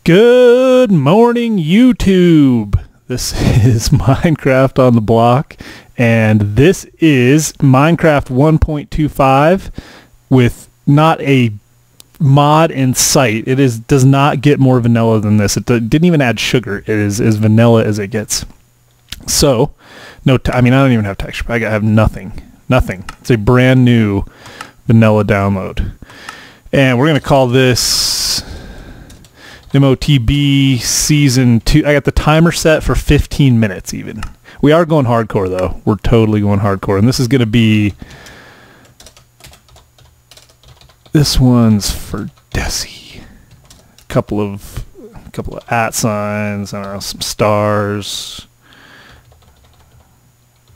Good morning, YouTube. This is Minecraft on the Block, and this is Minecraft 1.25 with not a mod in sight. Does not get more vanilla than this. It didn't even add sugar. It is as vanilla as it gets. So, I don't even have texture. I have nothing. Nothing. It's a brand new vanilla download. And we're going to call this MOTB Season 2. I got the timer set for 15 minutes even. We are going hardcore though. We're totally going hardcore. And this is going to be... This one's for Deci. A couple of @ signs. I don't know, some stars.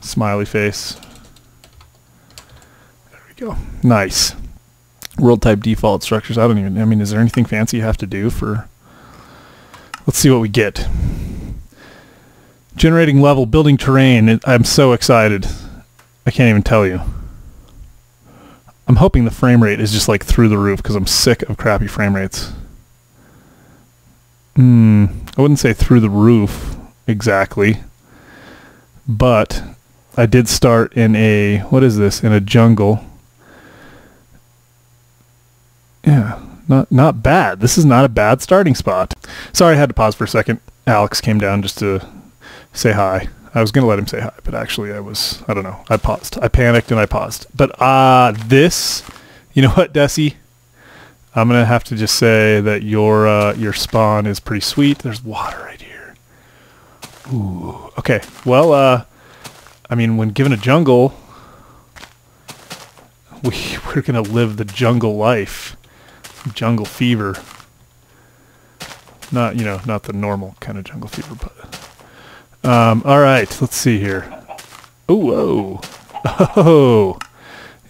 Smiley face. There we go. Nice. World type default structures. Is there anything fancy you have to do for... Let's see what we get. Generating level, building terrain. I'm so excited. I can't even tell you. I'm hoping the frame rate is just like through the roof because I'm sick of crappy frame rates. I wouldn't say through the roof exactly. But I did start in a... What is this? In a jungle. Yeah. Not bad. This is not a bad starting spot. Sorry, I had to pause for a second. Alex came down just to say hi. I was going to let him say hi, but actually I don't know. I paused. I panicked and I paused. But this, you know what, Deci? I'm going to have to just say that your spawn is pretty sweet. There's water right here. Ooh. Okay. Well, when given a jungle, we're going to live the jungle life. Jungle fever. Not the normal kind of jungle fever, but all right, let's see here. Oh,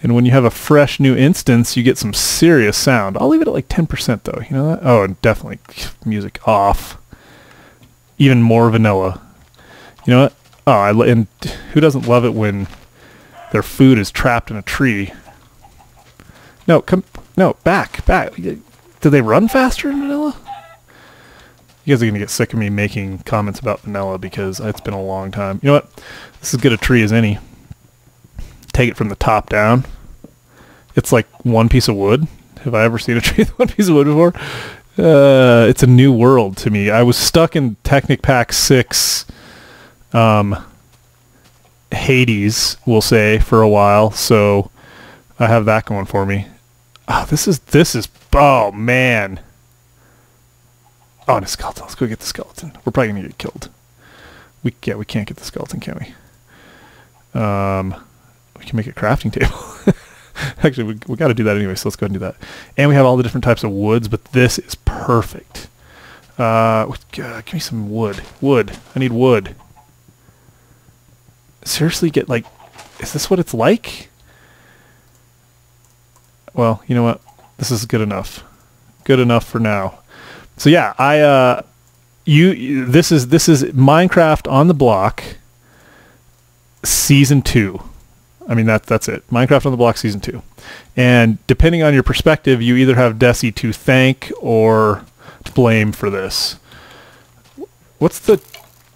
and when you have a fresh new instance, you get some serious sound. I'll leave it at like 10% though. You know that? Oh, and definitely music off. Even more vanilla. You know what? Oh, and who doesn't love it when their food is trapped in a tree? No, back. Do they run faster in vanilla? You guys are going to get sick of me making comments about vanilla because it's been a long time. You know what? This is as good a tree as any. Take it from the top down. It's like one piece of wood. Have I ever seen a tree with one piece of wood before? It's a new world to me. I was stuck in Technic Pack 6 Hades, we'll say, for a while, so I have that going for me. Oh, this is, oh man. Oh, and a skeleton. Let's go get the skeleton. We're probably going to get killed. We can't get the skeleton, can we? We can make a crafting table. Actually, we got to do that anyway, so let's go ahead and do that. And we have all the different types of woods, but this is perfect. Give me some wood. Wood. I need wood. Seriously, is this what it's like? Well, you know what? This is good enough. Good enough for now. So yeah, this is Minecraft on the Block Season 2. That's it. Minecraft on the Block Season 2. And depending on your perspective, you either have Deci to thank or blame for this. What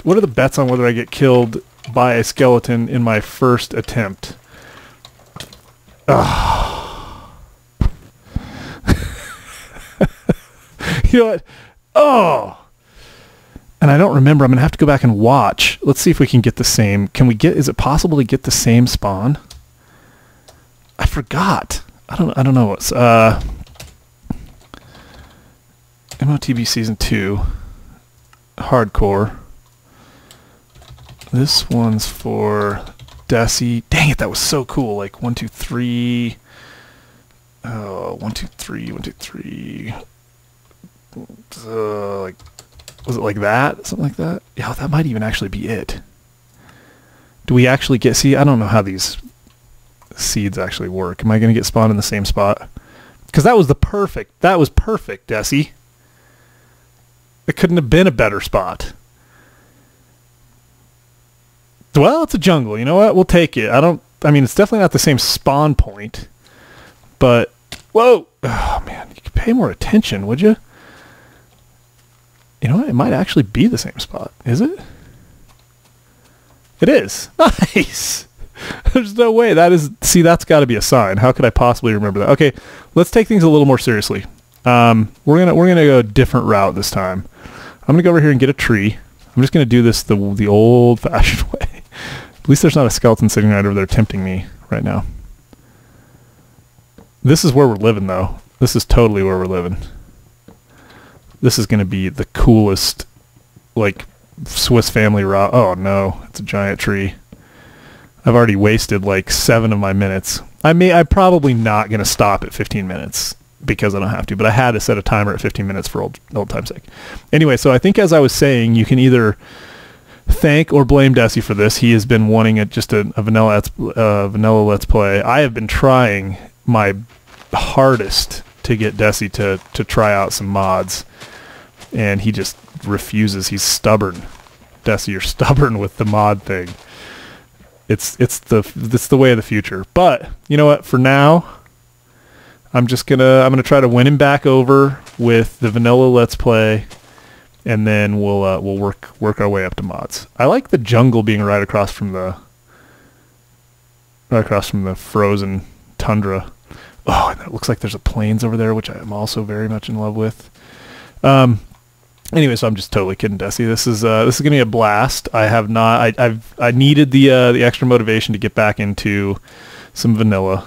are the bets on whether I get killed by a skeleton in my first attempt? Ugh. You know what? Oh! And I don't remember. I'm going to have to go back and watch. Let's see if we can get the same. Is it possible to get the same spawn? I forgot. I don't know what's, MOTB Season 2. Hardcore. This one's for Deci. Dang it, that was so cool. Like 1, 2, 3. Oh, 1, 2, 3, 1, 2, 3. Was it like that? Something like that? Yeah, that might even actually be it. Do we actually get... See, I don't know how these seeds actually work. Am I going to get spawned in the same spot? Because that was perfect, Deci. It couldn't have been a better spot. Well, it's a jungle. You know what? We'll take it. It's definitely not the same spawn point. But... Whoa! Oh, man. You could pay more attention, would you? You know what? It might actually be the same spot. Is it? It is. Nice. There's no way. See, that's got to be a sign. How could I possibly remember that? Okay, let's take things a little more seriously. We're gonna go a different route this time. I'm gonna go over here and get a tree. I'm just gonna do this the old-fashioned way. At least there's not a skeleton sitting right over there tempting me right now. This is where we're living, though. This is totally where we're living. This is gonna be the coolest, like, Swiss Family route. Oh no, it's a giant tree. I've already wasted like 7 of my minutes. I'm probably not gonna stop at 15 minutes because I don't have to, but I had to set a timer at 15 minutes for old time's sake. Anyway, so I think as I was saying, you can either thank or blame Deci for this. He has been wanting a vanilla Let's Play. I have been trying my hardest to get Deci to try out some mods, and he just refuses. He's stubborn. Deci, you're stubborn with the mod thing. It's the way of the future. But you know what? For now, I'm gonna try to win him back over with the vanilla Let's Play, and then we'll work our way up to mods. I like the jungle being right across from the frozen tundra. Oh, and it looks like there's a plains over there, which I am also very much in love with. Anyway, so I'm just totally kidding, Deci. This is gonna be a blast. I needed the extra motivation to get back into some vanilla,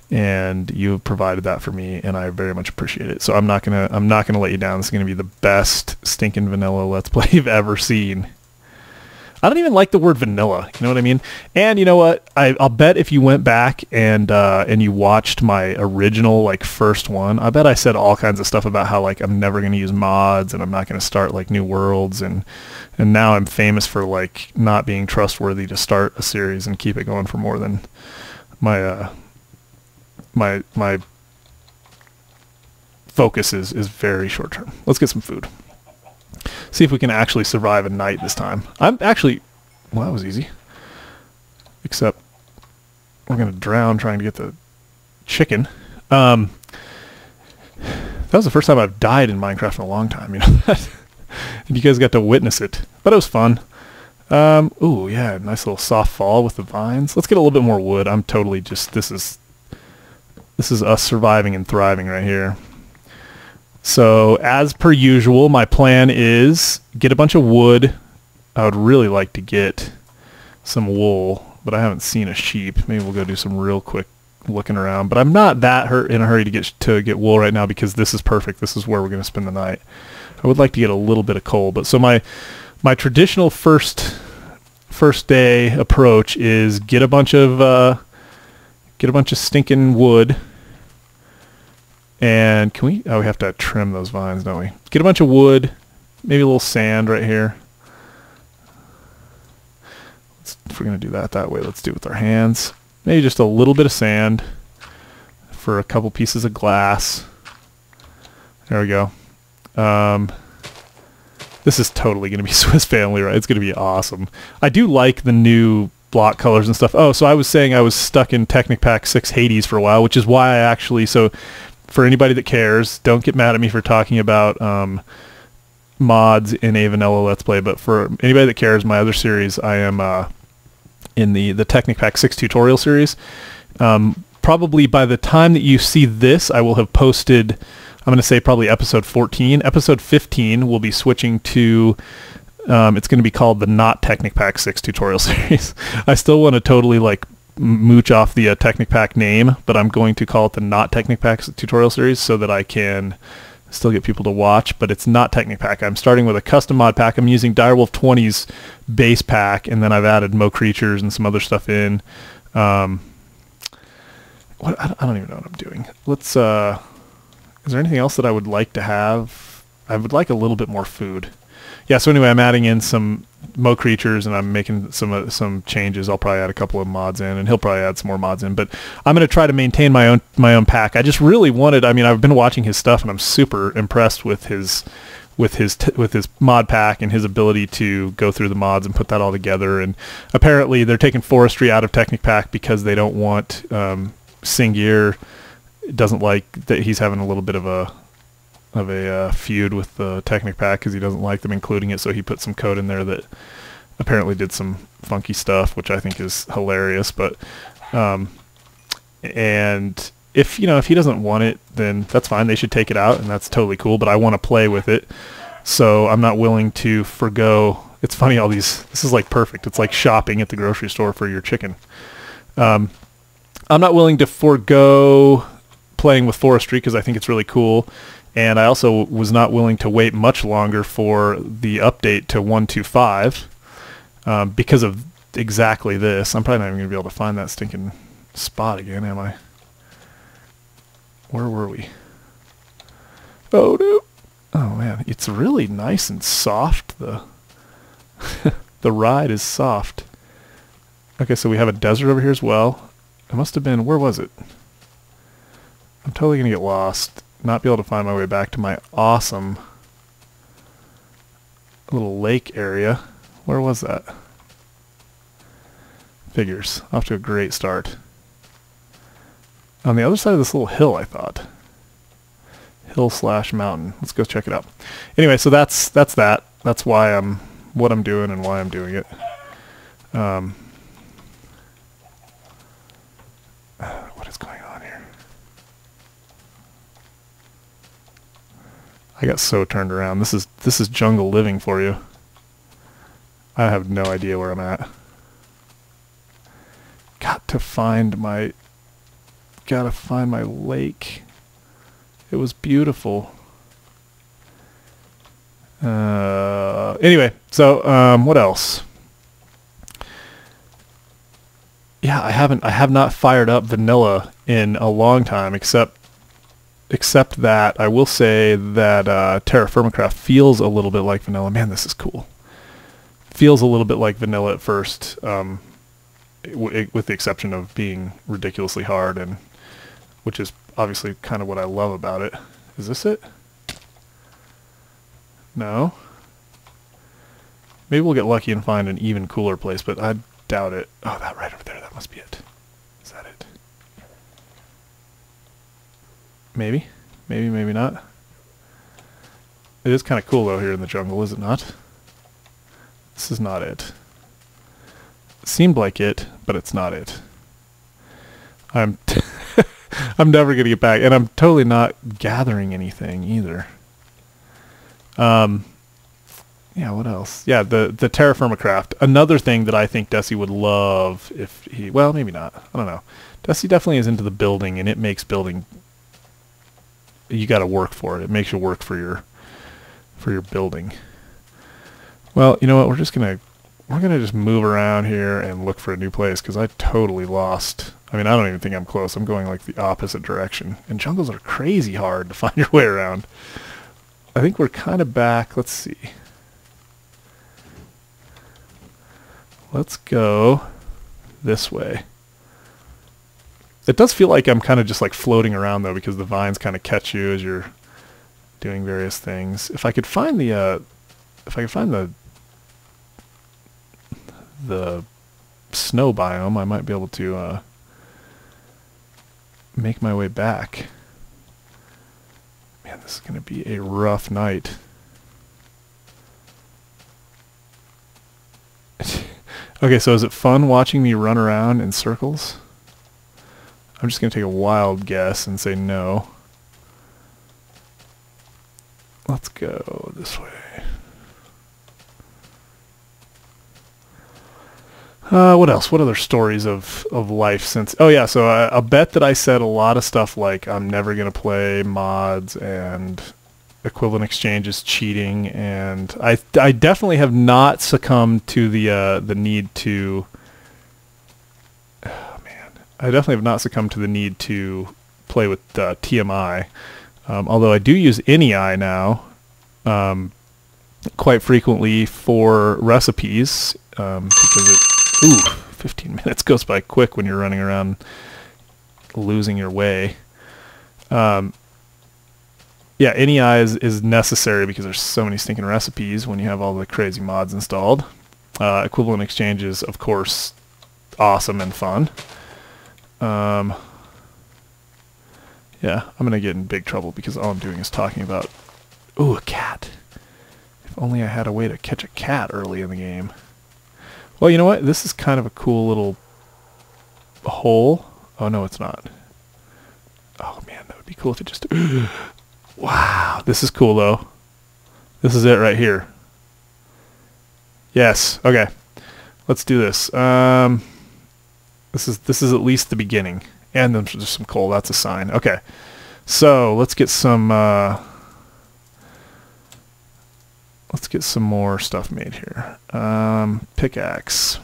and you have provided that for me, and I very much appreciate it. So I'm not gonna let you down. This is gonna be the best stinking vanilla Let's Play you've ever seen. I don't even like the word vanilla. You know what I mean? And you know what? I'll bet if you went back and you watched my original like first one, I bet I said all kinds of stuff about how like I'm never going to use mods and I'm not going to start like new worlds, and now I'm famous for like not being trustworthy to start a series and keep it going for more than my my focus is very short term. Let's get some food. See if we can actually survive a night this time. Well, that was easy. Except we're going to drown trying to get the chicken. That was the first time I've died in Minecraft in a long time, you know that? And you guys got to witness it. But it was fun. Ooh, yeah, nice little soft fall with the vines. Let's get a little bit more wood. I'm totally just, this is us surviving and thriving right here. So, as per usual, my plan is get a bunch of wood. I would really like to get some wool, but I haven't seen a sheep. Maybe we'll go do some real quick looking around. But I'm not that in a hurry to get wool right now because this is perfect. This is where we're going to spend the night. I would like to get a little bit of coal. But so my traditional first day approach is get a bunch of stinking wood. And we have to trim those vines, don't we? Get a bunch of wood, maybe a little sand right here. If we're going to do that way, let's do it with our hands. Maybe just a little bit of sand for a couple pieces of glass. There we go. This is totally going to be Swiss Family, right? It's going to be awesome. I do like the new block colors and stuff. Oh, so I was saying I was stuck in Technic Pack 6 Hades for a while, which is why I actually... For anybody that cares, don't get mad at me for talking about mods in a vanilla Let's Play, but for anybody that cares, my other series, I am in the Technic Pack 6 tutorial series. Probably by the time that you see this, I will have posted, I'm going to say probably episode 14. Episode 15 will be switching to, it's going to be called the Not Technic Pack 6 tutorial series. I still want to totally like mooch off the Technic Pack name, but I'm going to call it the Not Technic Pack tutorial series so that I can still get people to watch, but it's not Technic Pack. I'm starting with a custom mod pack. I'm using Direwolf 20's base pack, and then I've added Mo Creatures and some other stuff in. I don't even know what I'm doing. Let's, is there anything else that I would like to have? I would like a little bit more food. Yeah, so anyway, I'm adding in some Mo Creatures, and I'm making some changes. I'll probably add a couple of mods in, and he'll probably add some more mods in. But I'm going to try to maintain my own pack. I just really wanted. I mean, I've been watching his stuff, and I'm super impressed with his mod pack and his ability to go through the mods and put that all together. And apparently, they're taking forestry out of Technic Pack because they don't want Singear doesn't like that he's having a little bit of a feud with the Technic Pack because he doesn't like them including it. So he put some code in there that apparently did some funky stuff, which I think is hilarious. But and if he doesn't want it, then that's fine. They should take it out, and that's totally cool. But I want to play with it, so I'm not willing to forgo. It's funny, this is like perfect. It's like shopping at the grocery store for your chicken. I'm not willing to forgo playing with forestry because I think it's really cool. And I also was not willing to wait much longer for the update to 1.25 because of exactly this. I'm probably not even going to be able to find that stinking spot again, am I? Where were we? Oh, no. Oh, man. It's really nice and soft. The ride is soft. Okay, so we have a desert over here as well. It must have been... Where was it? I'm totally going to get lost. Not be able to find my way back to my awesome little lake area. Where was that? Figures. Off to a great start. On the other side of this little hill, I thought. Hill/mountain. Let's go check it out. Anyway, so that's that. That's why what I'm doing and why I'm doing it. What is going on here? I got so turned around. This is jungle living for you. I have no idea where I'm at. Gotta find my lake. It was beautiful. Anyway, so what else? Yeah, I have not fired up vanilla in a long time, except that I will say that Terra Firma Craft feels a little bit like vanilla. Man, this is cool. Feels a little bit like vanilla at first, with the exception of being ridiculously hard, and which is obviously kind of what I love about it. Is this it? No. Maybe we'll get lucky and find an even cooler place, but I doubt it. Oh, that right over there, that must be it. Is that it? Maybe. Maybe, maybe not. It is kind of cool, though, here in the jungle, is it not? This is not it. It seemed like it, but it's not it. I'm never going to get back, and I'm totally not gathering anything either. Yeah, what else? Yeah, the Terra Firma Craft. Another thing that I think Deci would love if he... Well, maybe not. I don't know. Deci definitely is into the building, and it makes building... You got to work for it. It makes you work for your building. Well, you know what? We're gonna just move around here and look for a new place because I totally lost. I mean, I don't even think I'm close. I'm going like the opposite direction. And jungles are crazy hard to find your way around. I think we're kind of back. Let's see. Let's go this way. It does feel like I'm kind of just like floating around though, because the vines kind of catch you as you're doing various things. If I could find the snow biome, I might be able to make my way back. Man, this is going to be a rough night. Okay, so is it fun watching me run around in circles? I'm just going to take a wild guess and say no. Let's go this way. What else? What other stories of life since... Oh yeah, so I'll bet that I said a lot of stuff like I'm never going to play mods and equivalent exchanges cheating, and I definitely have not succumbed to the need to... Oh man. I definitely have not succumbed to the need to play with TMI, although I do use NEI now quite frequently for recipes because it... Ooh, 15 minutes goes by quick when you're running around losing your way. Yeah, NEI is necessary because there's so many stinking recipes when you have all the crazy mods installed. Equivalent exchange is, of course, awesome and fun. Yeah, Yeah, I'm gonna get in big trouble because all I'm doing is talking about... Ooh, a cat. If only I had a way to catch a cat early in the game. Well, you know what? This is kind of a cool little hole. Oh, no, it's not. Oh, man, that would be cool if it just... Wow, this is cool, though. This is it right here. Yes, okay. Let's do this. This is at least the beginning. And then there's some coal. That's a sign. Okay. So let's get some more stuff made here. Pickaxe.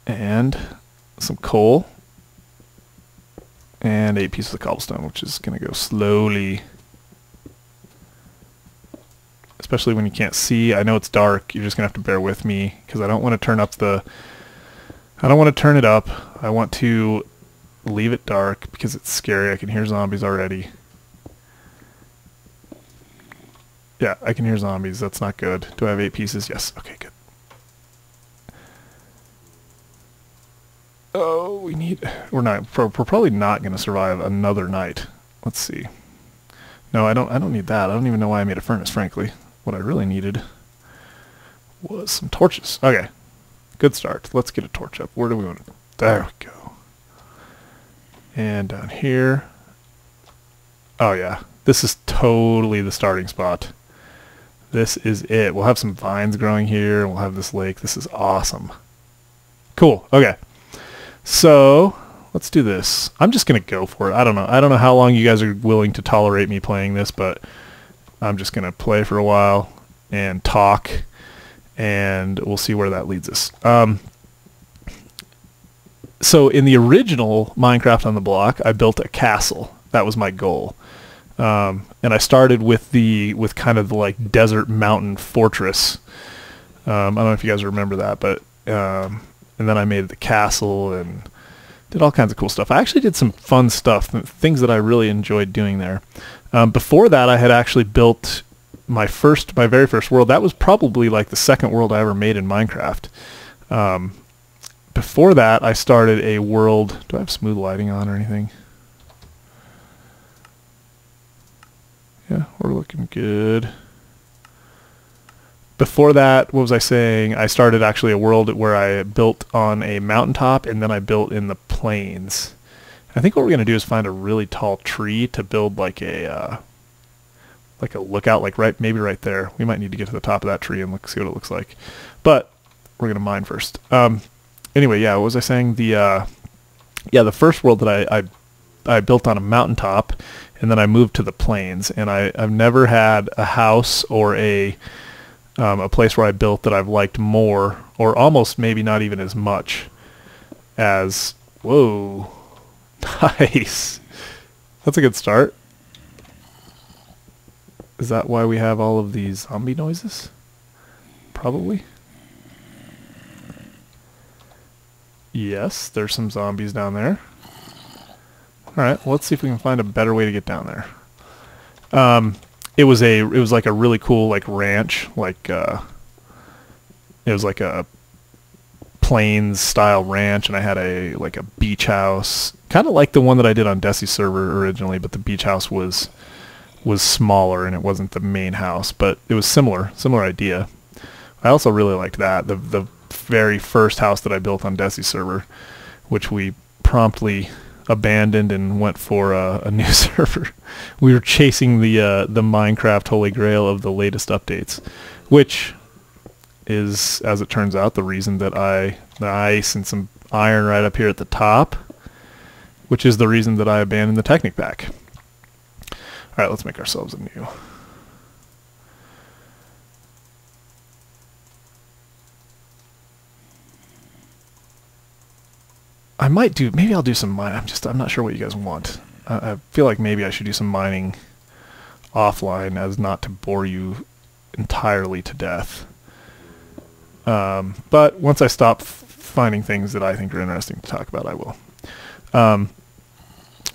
And some coal. And 8 pieces of cobblestone, which is going to go slowly. Especially when you can't see. I know it's dark. You're just going to have to bear with me because I don't want to turn up the... I don't want to turn it up. I want to leave it dark because it's scary. I can hear zombies already. Yeah, I can hear zombies. That's not good. Do I have 8 pieces? Yes. Okay, good. Oh, we need... We're probably not going to survive another night. Let's see. No, I don't need that. I don't even know why I made a furnace, frankly. What I really needed was some torches. Okay. Good start. Let's get a torch up. Where do we want to... There we go. And down here. Oh, yeah. This is totally the starting spot. This is it. We'll have some vines growing here. And we'll have this lake. This is awesome. Cool. Okay. So, let's do this. I'm just going to go for it. I don't know. I don't know how long you guys are willing to tolerate me playing this, but I'm just going to play for a while and talk. And we'll see where that leads us. So in the original Minecraft on the Block, I built a castle. That was my goal. And I started with kind of the like desert mountain fortress. I don't know if you guys remember that, but and then I made the castle and did all kinds of cool stuff. I actually did some fun stuff, things that I really enjoyed doing there. Before that, I had actually built my very first world. That was probably like the second world I ever made in Minecraft. Before that, I started a world... Do I have smooth lighting on or anything? Yeah, we're looking good. Before that, what was I saying? I started actually a world where I built on a mountaintop, and then I built in the plains. I think what we're going to do is find a really tall tree to build like a lookout, like maybe right there. We might need to get to the top of that tree and see what it looks like. But we're going to mine first. Anyway, yeah, what was I saying? The first world that I built on a mountaintop, and then I moved to the plains. And I've never had a house or a place where I built that I've liked more, or almost maybe not even as much as... Whoa. Nice. That's a good start. Is that why we have all of these zombie noises? Probably. Yes, there's some zombies down there. Alright, well, let's see if we can find a better way to get down there. It was like a really cool like ranch, like it was like a plains style ranch, and I had a beach house, kind of like the one that I did on Deci server originally, but the beach house was smaller and it wasn't the main house, but it was similar idea. I also really liked that. The very first house that I built on Deci server, which we promptly abandoned and went for a new server. We were chasing the Minecraft holy grail of the latest updates, which is, as it turns out, the reason that the ice and some iron right up here at the top, which is the reason that I abandoned the Technic pack. Alright, let's make ourselves a new. I might do, maybe I'll do some mining. I'm not sure what you guys want. I feel like maybe I should do some mining offline as not to bore you entirely to death. But once I stop finding things that I think are interesting to talk about, I will.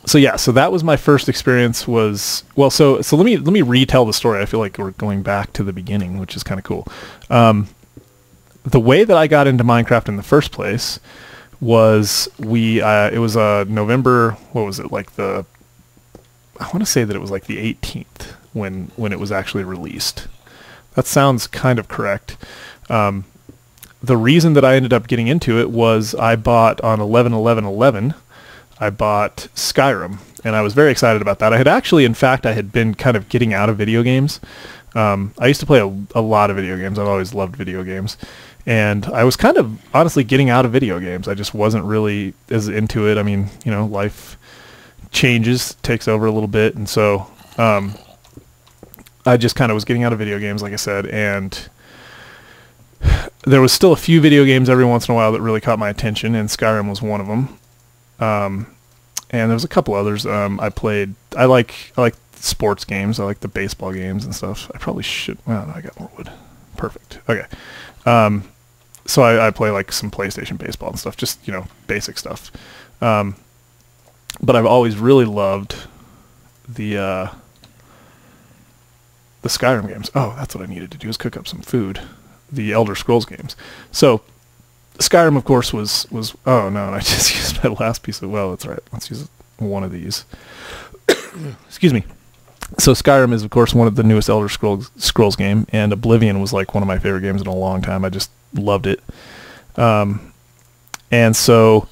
So yeah, so that was my first experience was, well, so let me retell the story. I feel like we're going back to the beginning, which is kind of cool. The way that I got into Minecraft in the first place was it was November, what was it, like I want to say that it was like the 18th when it was actually released. That sounds kind of correct. The reason that I ended up getting into it was I bought on 11/11/11, I bought Skyrim, and I was very excited about that. I had actually, in fact, I had been kind of getting out of video games. I used to play a lot of video games. I've always loved video games. And I was kind of honestly getting out of video games. I just wasn't really as into it. I mean, you know, life changes, takes over a little bit. And so I just kind of was getting out of video games, like I said. And there was still a few video games every once in a while that really caught my attention, and Skyrim was one of them. And there was a couple others. I like sports games. I like the baseball games and stuff. I probably should. Well, no, I got more wood. Perfect. Okay. So I play like some PlayStation baseball and stuff, just, you know, basic stuff. But I've always really loved the Skyrim games. Oh, that's what I needed to do, is cook up some food. The Elder Scrolls games. So Skyrim, of course, was oh no, I just used my last piece of, well, that's right. Let's use one of these. Excuse me. So Skyrim is, of course, one of the newest Elder Scrolls game, and Oblivion was like one of my favorite games in a long time. I just loved it. And so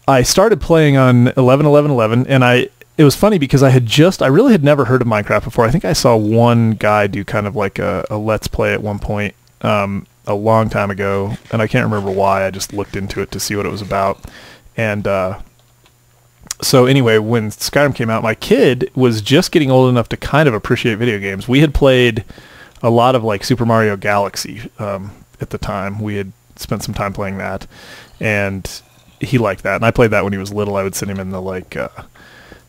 I started playing on 11/11/11, and it was funny because I really had never heard of Minecraft before. I think I saw one guy do kind of like a Let's Play at one point a long time ago, and I can't remember why. I just looked into it to see what it was about. And so anyway, when Skyrim came out, my kid was just getting old enough to kind of appreciate video games. We had played a lot of like Super Mario Galaxy at the time. We had spent some time playing that, and he liked that. And I played that when he was little. I would sit him in the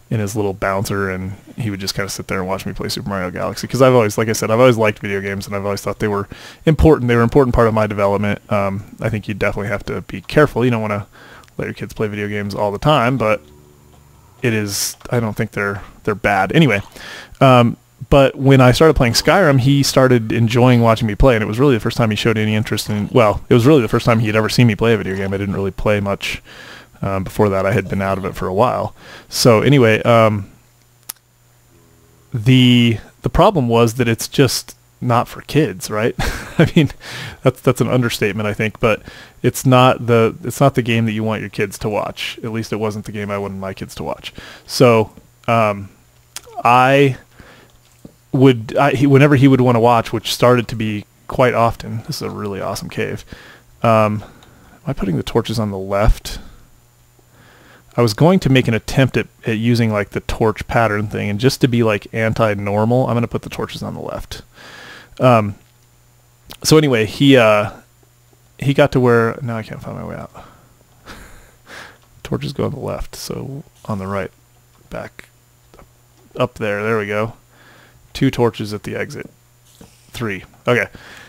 in his little bouncer, and he would just kind of sit there and watch me play Super Mario Galaxy. Because I've always, like I said, I've always liked video games, and I've always thought they were important. They were an important part of my development. I think you definitely have to be careful. You don't want to let your kids play video games all the time, but I don't think they're bad. Anyway, but when I started playing Skyrim, he started enjoying watching me play, and it was really the first time he showed any interest in, well, it was really the first time he had ever seen me play a video game. I didn't really play much before that. I had been out of it for a while. So anyway, the problem was that it's just not for kids, right? I mean, that's an understatement, I think, but it's not the game that you want your kids to watch. At least it wasn't the game I wanted my kids to watch. So whenever he would want to watch, which started to be quite often. This is a really awesome cave. Am I putting the torches on the left? I was going to make an attempt at using like the torch pattern thing, and just to be like anti-normal, I'm going to put the torches on the left. So anyway, he got to where, now I can't find my way out. Torches go on the left, so on the right, back up there we go. 2 torches at the exit. 3. Okay.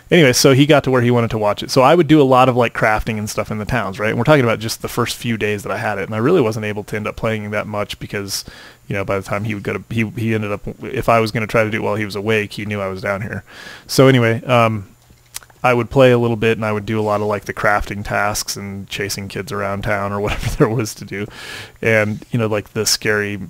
Anyway, so he got to where he wanted to watch it. So I would do a lot of like crafting and stuff in the towns, right? And we're talking about just the first few days that I had it, and I really wasn't able to end up playing that much because, you know, by the time he would go to, he ended up, if I was going to try to do it while he was awake, he knew I was down here. So anyway, I would play a little bit, and I would do a lot of like the crafting tasks and chasing kids around town or whatever there was to do. And, you know, like the scary,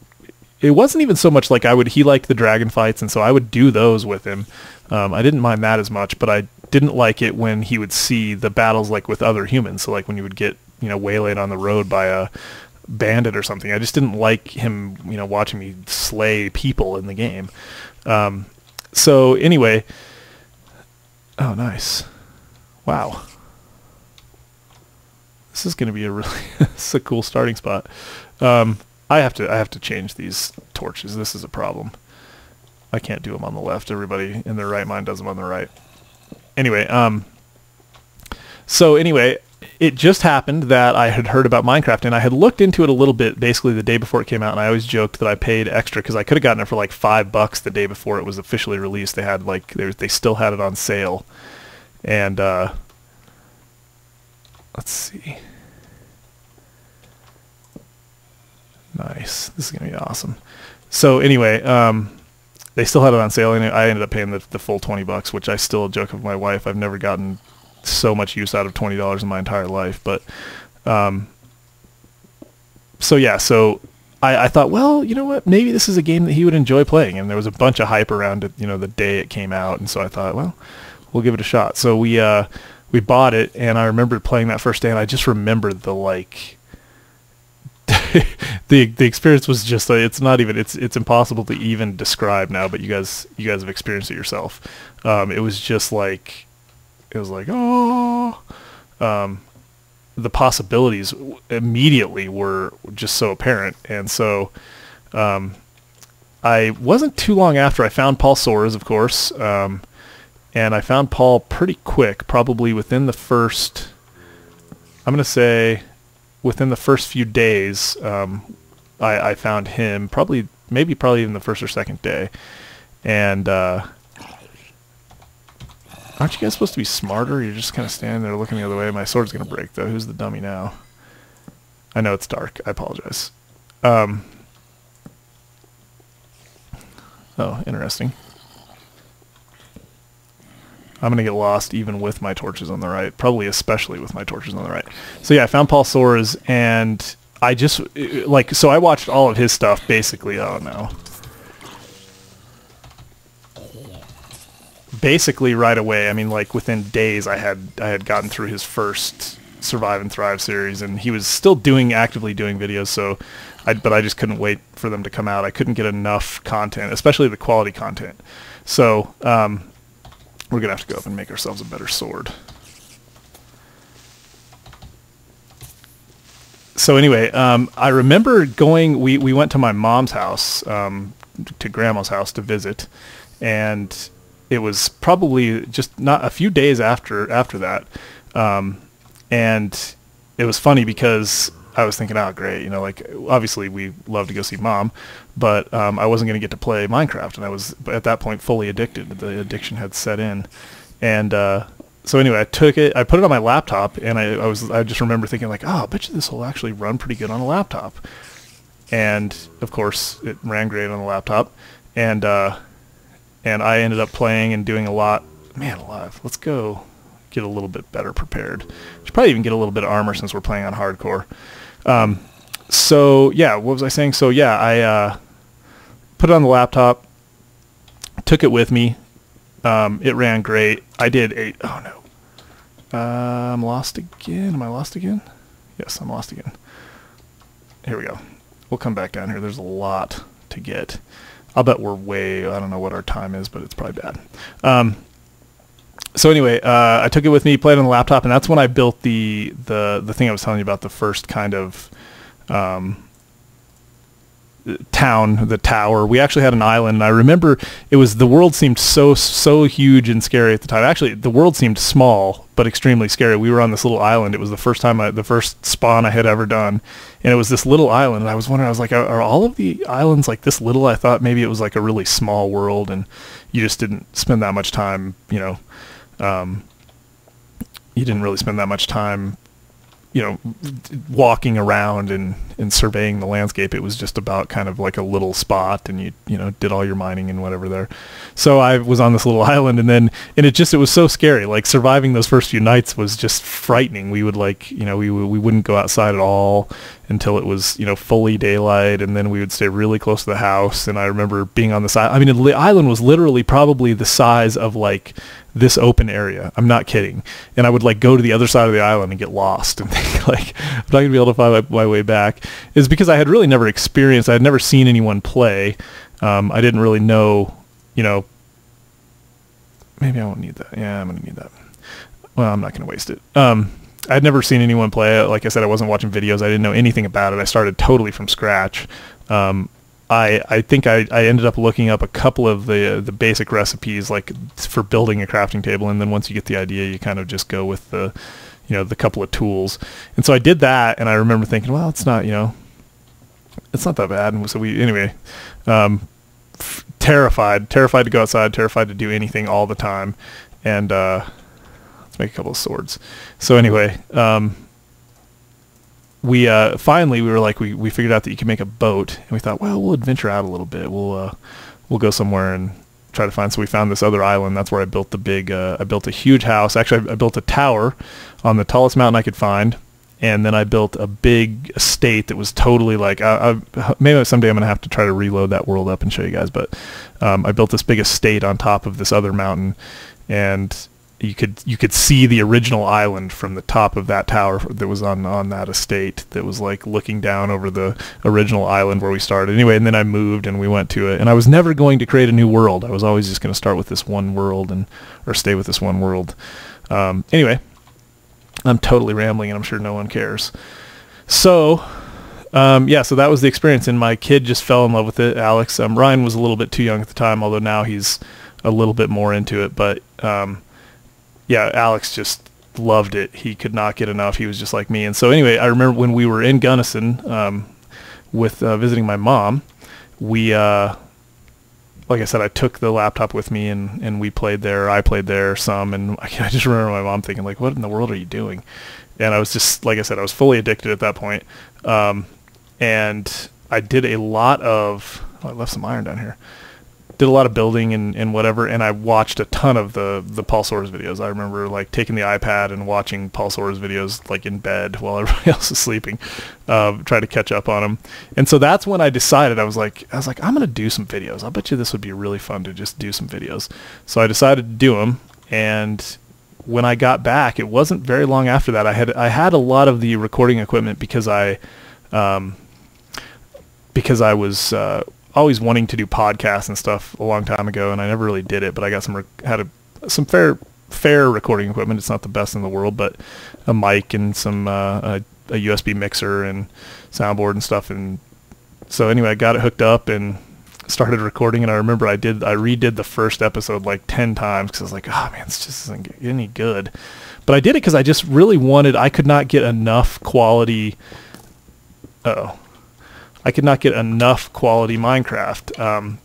it wasn't even so much like he liked the dragon fights, and so I would do those with him. I didn't mind that as much, but I didn't like it when he would see the battles like with other humans. So like when you would get, you know, waylaid on the road by a bandit or something. I just didn't like him, you know, watching me slay people in the game. So anyway, oh nice. Wow. This is going to be this is a cool starting spot. I have to change these torches. This is a problem. I can't do them on the left. Everybody in their right mind does them on the right. Anyway, so anyway, it just happened that I had heard about Minecraft, and I had looked into it a little bit basically the day before it came out, and I always joked that I paid extra because I could have gotten it for like $5 the day before it was officially released. They had like, they still had it on sale. And let's see. Nice. This is going to be awesome. So anyway, they still had it on sale, and I ended up paying the full $20, which I still joke with my wife. I've never gotten so much use out of $20 in my entire life, but So yeah, so I thought, well, you know what, maybe this is a game that he would enjoy playing, and there was a bunch of hype around it, you know, the day it came out, and so I thought, well, we'll give it a shot. So we bought it, and I remember playing that first day, and I just remembered the like the experience was just it's not even it's impossible to even describe now, but you guys have experienced it yourself. It was just like oh. The possibilities immediately were just so apparent, and so I wasn't too long after I found Paul Soares, of course, and I found Paul pretty quick, probably within the first, I'm going to say, within the first few days. I found him probably even the first or second day, and aren't you guys supposed to be smarter? You're just kind of standing there looking the other way. My sword's going to break, though. Who's the dummy now? I know it's dark. I apologize. Oh, interesting. I'm going to get lost even with my torches on the right. Probably especially with my torches on the right. So yeah, I found Paul Soares, and I just, so I watched all of his stuff, basically. Oh, no. Basically right away. I mean, like within days, I had gotten through his first Survive and Thrive series, and he was still actively doing videos. So, but I just couldn't wait for them to come out. I couldn't get enough content, especially the quality content. So we're gonna have to go up and make ourselves a better sword. So anyway, I remember going. We went to my mom's house, to Grandma's house to visit, and it was probably just not a few days after that, and it was funny because I was thinking, oh great, you know, like obviously we love to go see Mom, but I wasn't going to get to play Minecraft, and I was at that point fully addicted. The addiction had set in, and so anyway, I took it, I put it on my laptop, and I just remember thinking like, oh, I bet you this will actually run pretty good on a laptop, and of course it ran great on the laptop, and I ended up playing and doing a lot. Man alive, let's go get a little bit better prepared. Should probably even get a little bit of armor since we're playing on hardcore. So yeah, what was I saying? So yeah, I put it on the laptop, took it with me. It ran great. I did oh no. I'm lost again. Am I lost again? Yes, I'm lost again. Here we go. We'll come back down here. There's a lot to get. I'll bet we're I don't know what our time is, but it's probably bad. So anyway, I took it with me, played on the laptop, and that's when I built the thing I was telling you about, the first kind of town, the tower. We actually had an island, and I remember the world seemed so huge and scary at the time. Actually, the world seemed small but extremely scary. We were on this little island. It was the first time the first spawn I had ever done, and it was this little island, and I was wondering, I was like, are all of the islands like this little? I thought maybe it was like a really small world, and you just didn't spend that much time, you know, you didn't really spend that much time, you know, walking around and surveying the landscape. It was just about kind of like a little spot, and you know, did all your mining and whatever there. So I was on this little island, and it was so scary. Like surviving those first few nights was just frightening. We would we wouldn't go outside at all until it was, you know, fully daylight, and then we would stay really close to the house. And I remember being on this island. I mean, the island was literally probably the size of like this open area. I'm not kidding. And I would like go to the other side of the island and get lost and think like, I'm not gonna be able to find my way back. Is because I had really never experienced, I had never seen anyone play. I didn't really know, you know, maybe I won't need that. Yeah, I'm gonna need that. Well, I'm not gonna waste it. I'd never seen anyone play it. Like I said, I wasn't watching videos. I didn't know anything about it. I started totally from scratch. I think I ended up looking up a couple of the basic recipes, like for building a crafting table, and then once you get the idea, you kind of just go with the, you know, the couple of tools. And so I did that, and I remember thinking, well, it's not, you know, it's not that bad. And so anyway, terrified to go outside, terrified to do anything all the time, and let's make a couple of swords. So anyway, we finally we were like, we figured out that you can make a boat, and we thought, well, we'll adventure out a little bit. We'll go somewhere and try to find. So we found this other island. That's where I built the big. I built a huge house. Actually, I built a tower on the tallest mountain I could find, and then I built a big estate that was totally like, maybe someday I'm going to have to try to reload that world up and show you guys, but I built this big estate on top of this other mountain, and you could see the original island from the top of that tower that was on that estate, that was like looking down over the original island where we started. Anyway, and then I moved and we went to it, and I was never going to create a new world. I was always just going to start with this one world or stay with this one world. Anyway, I'm totally rambling, and I'm sure no one cares. So yeah, so that was the experience, and my kid just fell in love with it, Alex. Ryan was a little bit too young at the time, although now he's a little bit more into it, but yeah, Alex just loved it. He could not get enough. He was just like me. And so anyway, I remember when we were in Gunnison with visiting my mom, we, like I said, I took the laptop with me, and we played there. I played there some, and I just remember my mom thinking, like, what in the world are you doing? And I was just, like I said, I was fully addicted at that point. And I did a lot of, I left some iron down here. Did a lot of building and whatever, and I watched a ton of the Paul Soares videos. I remember like taking the iPad and watching Paul Soares videos like in bed while everybody else is sleeping, try to catch up on them. And so that's when I decided, I was like, I'm gonna do some videos. I bet you this would be really fun to just do some videos. So I decided to do them, and when I got back, it wasn't very long after that. I had a lot of the recording equipment because I was always wanting to do podcasts and stuff a long time ago, and I never really did it, but I got some fair recording equipment. It's not the best in the world, but a mic and some a USB mixer and soundboard and stuff. And so anyway, I got it hooked up and started recording, and I remember I redid the first episode like 10 times because I was like, oh man, this just isn't any good. But I did it because I just really I could not get enough quality. I could not get enough quality Minecraft.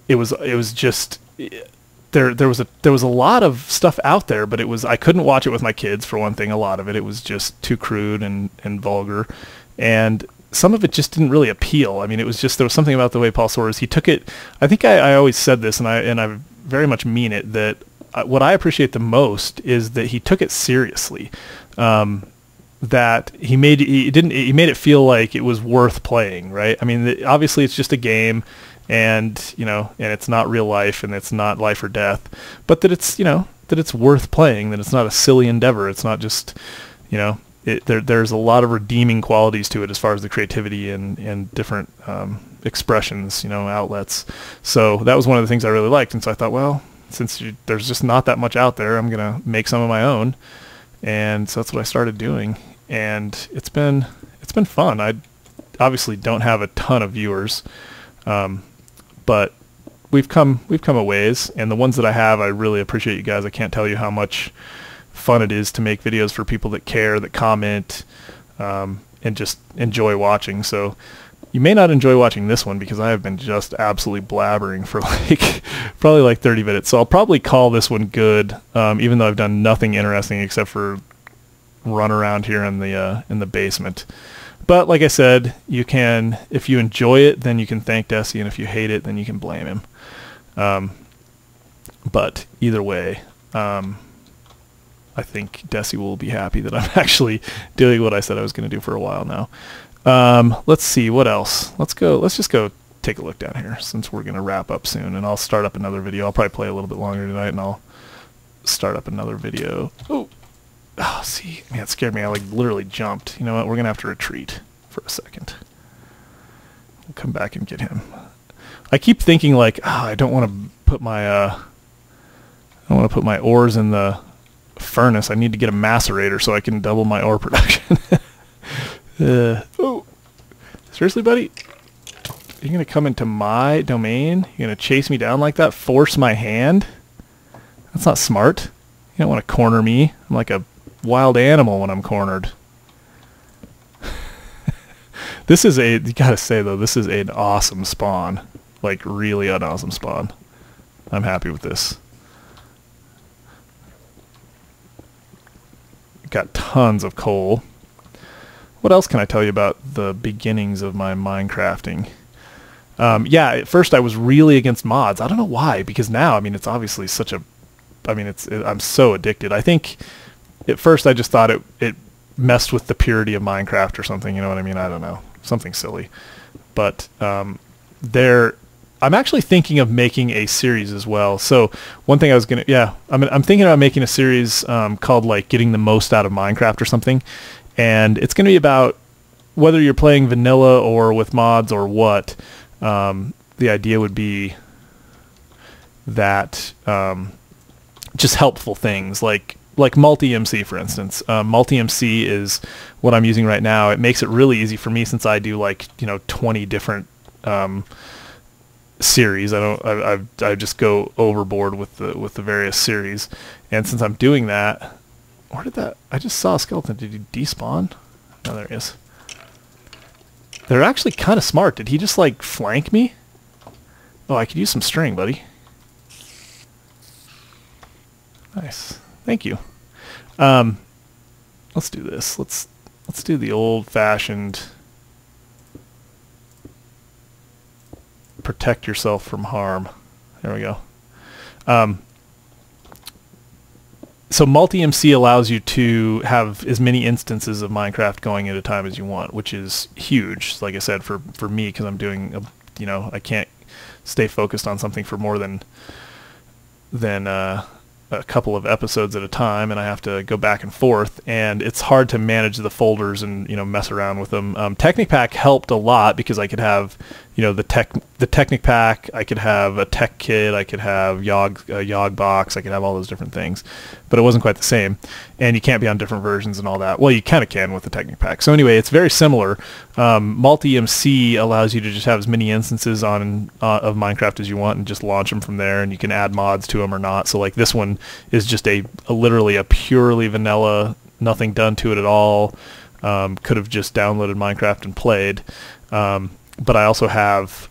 It was just there was a lot of stuff out there, but I couldn't watch it with my kids, for one thing. A lot of it was just too crude and vulgar, and some of it just didn't really appeal. I mean, it was just, there was something about the way Paul Soares, he took it. I think I always said this, and I very much mean it, that what I appreciate the most is that he took it seriously. That he made it feel like it was worth playing, right? I mean, obviously it's just a game, and and it's not real life, and it's not life or death, but that it's worth playing, that it's not a silly endeavor. It's not just, there's a lot of redeeming qualities to it as far as the creativity and different expressions, outlets. So that was one of the things I really liked, and so I thought, well, since there's just not that much out there, I'm gonna make some of my own. And so that's what I started doing, and it's been fun. I obviously don't have a ton of viewers, but we've come a ways, and the ones that I have, I really appreciate you guys. I can't tell you how much fun it is to make videos for people that care, that comment, and just enjoy watching. So you may not enjoy watching this one because I have been just absolutely blabbering for probably like 30 minutes. So I'll probably call this one good, even though I've done nothing interesting except for run around here in the basement. But like I said, you can, if you enjoy it, then you can thank Deci, and if you hate it, then you can blame him. But either way, I think Deci will be happy that I'm actually doing what I said I was going to do for a while now. Let's see, what else? Let's just go take a look down here, since we're going to wrap up soon, and I'll start up another video. I'll probably play a little bit longer tonight, and I'll start up another video. Oh, see, man, it scared me. I literally jumped. You know what? We're going to have to retreat for a second. We'll come back and get him. I keep thinking I don't want to put my ores in the furnace. I need to get a macerator so I can double my ore production. Oh, seriously, buddy? You're going to come into my domain? You're going to chase me down like that? Force my hand? That's not smart. You don't want to corner me. I'm like a wild animal when I'm cornered. You gotta say though, this is an awesome spawn. Like, really an awesome spawn. I'm happy with this. Got tons of coal. What else can I tell you about the beginnings of my Minecrafting? Yeah, at first I was really against mods. I don't know why, because now, I mean, it's obviously I'm so addicted. I think at first I just thought it messed with the purity of Minecraft or something. You know what I mean? I don't know, something silly. But I'm actually thinking of making a series as well. So one thing I was gonna, I'm thinking about making a series called like getting the most out of Minecraft or something, and it's gonna be about whether you're playing vanilla or with mods or what. The idea would be that just helpful things like multi-MC, for instance. Multi-MC is what I'm using right now. It makes it really easy for me since I do 20 different series. I just go overboard with the various series, and since I'm doing that, I just saw a skeleton. Did he despawn? No, there he is. They're actually kind of smart. Did he just flank me? Oh, I could use some string, buddy. Nice. Thank you. Let's do this. Let's do the old-fashioned protect yourself from harm. There we go. So multi-MC allows you to have as many instances of Minecraft going at a time as you want, which is huge. Like I said, for me, because I'm doing, I can't stay focused on something for more than a couple of episodes at a time, and I have to go back and forth, and it's hard to manage the folders and mess around with them. Technic Pack helped a lot because I could have the Technic Pack, I could have a tech kit, I could have Yog box, I could have all those different things, but it wasn't quite the same, and you can't be on different versions and all that. Well, you kind of can with the Technic Pack. So anyway, it's very similar. Multi-MC allows you to just have as many instances of Minecraft as you want and just launch them from there, and you can add mods to them or not. So like this one is just literally a purely vanilla, nothing done to it at all. Could have just downloaded Minecraft and played. But I also have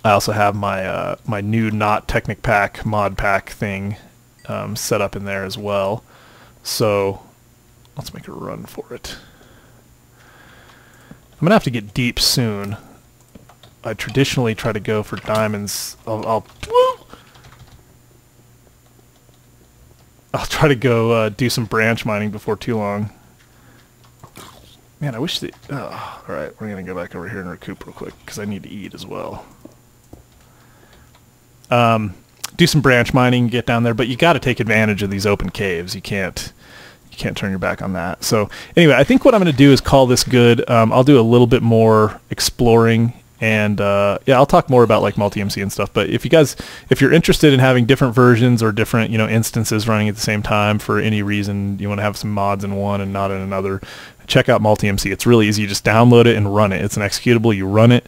my new not Technic Pack mod pack thing set up in there as well. So let's make a run for it. I'm gonna have to get deep soon. I traditionally try to go for diamonds. I'll try to go do some branch mining before too long. Man, I wish alright, we're going to go back over here and recoup real quick, because I need to eat as well. Do some branch mining, get down there, but you got to take advantage of these open caves. You can't turn your back on that. So anyway, I think what I'm going to do is call this good. I'll do a little bit more exploring, and I'll talk more about multi-MC and stuff. But if you're interested in having different versions or different instances running at the same time for any reason, you want to have some mods in one and not in another, check out multi-MC. It's really easy. You just download it and run it. It's an executable. You run it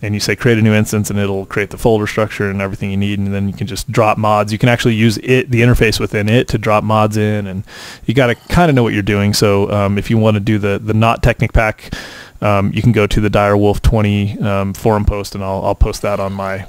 and you say create a new instance, and it'll create the folder structure and everything you need, and then you can just drop mods. You can actually use the interface within it to drop mods in, and you got to kind of know what you're doing. So if you want to do the not Technic Pack, you can go to the Direwolf 20 forum post, and I'll post that on my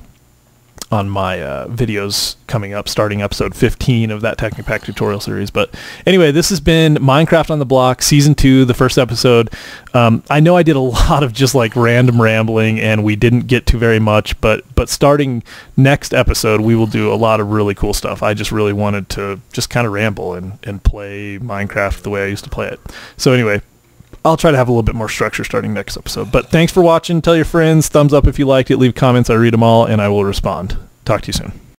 videos coming up, starting episode 15 of that Technic Pack tutorial series. But anyway, this has been Minecraft on the Block Season 2, the first episode. I know I did a lot of just random rambling, and we didn't get to very much, but starting next episode, we will do a lot of really cool stuff. I just really wanted to just kind of ramble and play Minecraft the way I used to play it. So anyway, I'll try to have a little bit more structure starting next episode. But thanks for watching. Tell your friends. Thumbs up if you liked it. Leave comments. I read them all, and I will respond. Talk to you soon.